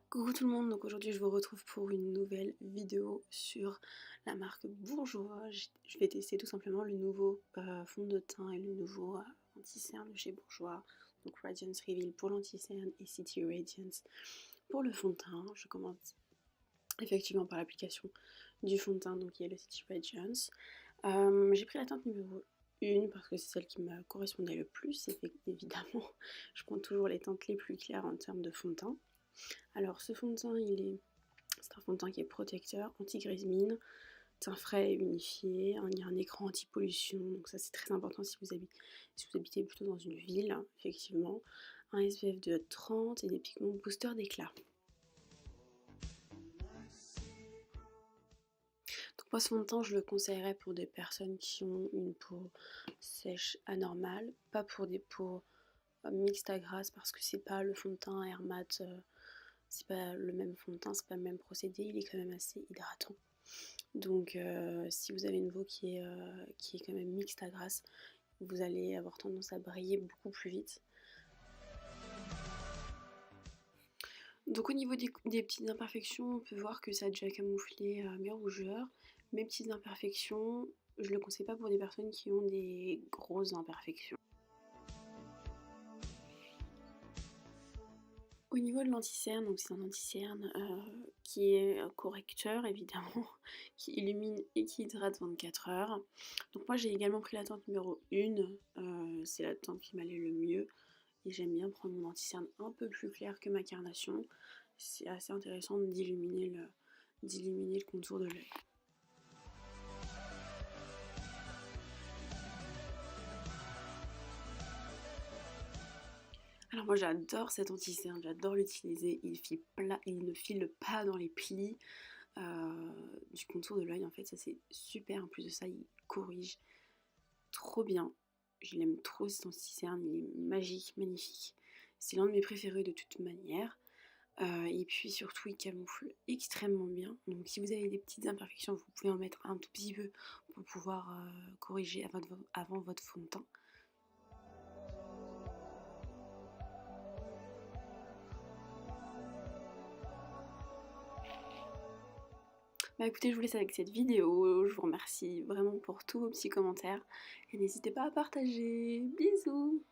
Coucou tout le monde, donc aujourd'hui je vous retrouve pour une nouvelle vidéo sur la marque Bourjois. Je vais tester tout simplement le nouveau fond de teint et le nouveau anti-cerne de chez Bourjois. Donc Radiance Reveal pour l'anti-cerne et City Radiance pour le fond de teint. Je commence effectivement par l'application du fond de teint, donc il y a le City Radiance. J'ai pris la teinte numéro 1 parce que c'est celle qui me correspondait le plus. Évidemment, je prends toujours les teintes les plus claires en termes de fond de teint. Alors ce fond de teint, c'est un fond de teint qui est protecteur, anti-grise mine, teint frais et unifié. Il y a un écran anti-pollution, donc ça c'est très important si vous habitez plutôt dans une ville, effectivement. Un SPF de 30 et des pigments booster d'éclat. Donc moi ce fond de teint je le conseillerais pour des personnes qui ont une peau sèche anormale, pas pour des peaux mixtes à grasse parce que c'est pas le fond de teint Air Matte. C'est pas le même fond de teint, c'est pas le même procédé, il est quand même assez hydratant. Donc si vous avez une peau qui est quand même mixte à grasse, vous allez avoir tendance à briller beaucoup plus vite. Donc au niveau des petites imperfections, on peut voir que ça a déjà camouflé mes rougeurs. Mes petites imperfections, je le conseille pas pour des personnes qui ont des grosses imperfections. Au niveau de l'anti-cerne, donc c'est un anti-cerne qui est correcteur évidemment, qui illumine et qui hydrate 24 heures. Donc moi j'ai également pris la teinte numéro 1, c'est la teinte qui m'allait le mieux. Et j'aime bien prendre mon anti-cerne un peu plus clair que ma carnation. C'est assez intéressant d'illuminer le contour de l'œil. Alors moi j'adore cet anti-cerne, j'adore l'utiliser, il ne file pas dans les plis du contour de l'œil en fait, ça c'est super, en plus de ça il corrige trop bien, je l'aime trop cet anti-cerne, il est magique, magnifique, c'est l'un de mes préférés de toute manière. Et puis surtout il camoufle extrêmement bien, donc si vous avez des petites imperfections vous pouvez en mettre un tout petit peu pour pouvoir corriger avant votre fond de teint. Bah écoutez, je vous laisse avec cette vidéo, je vous remercie vraiment pour tous vos petits commentaires et n'hésitez pas à partager. Bisous!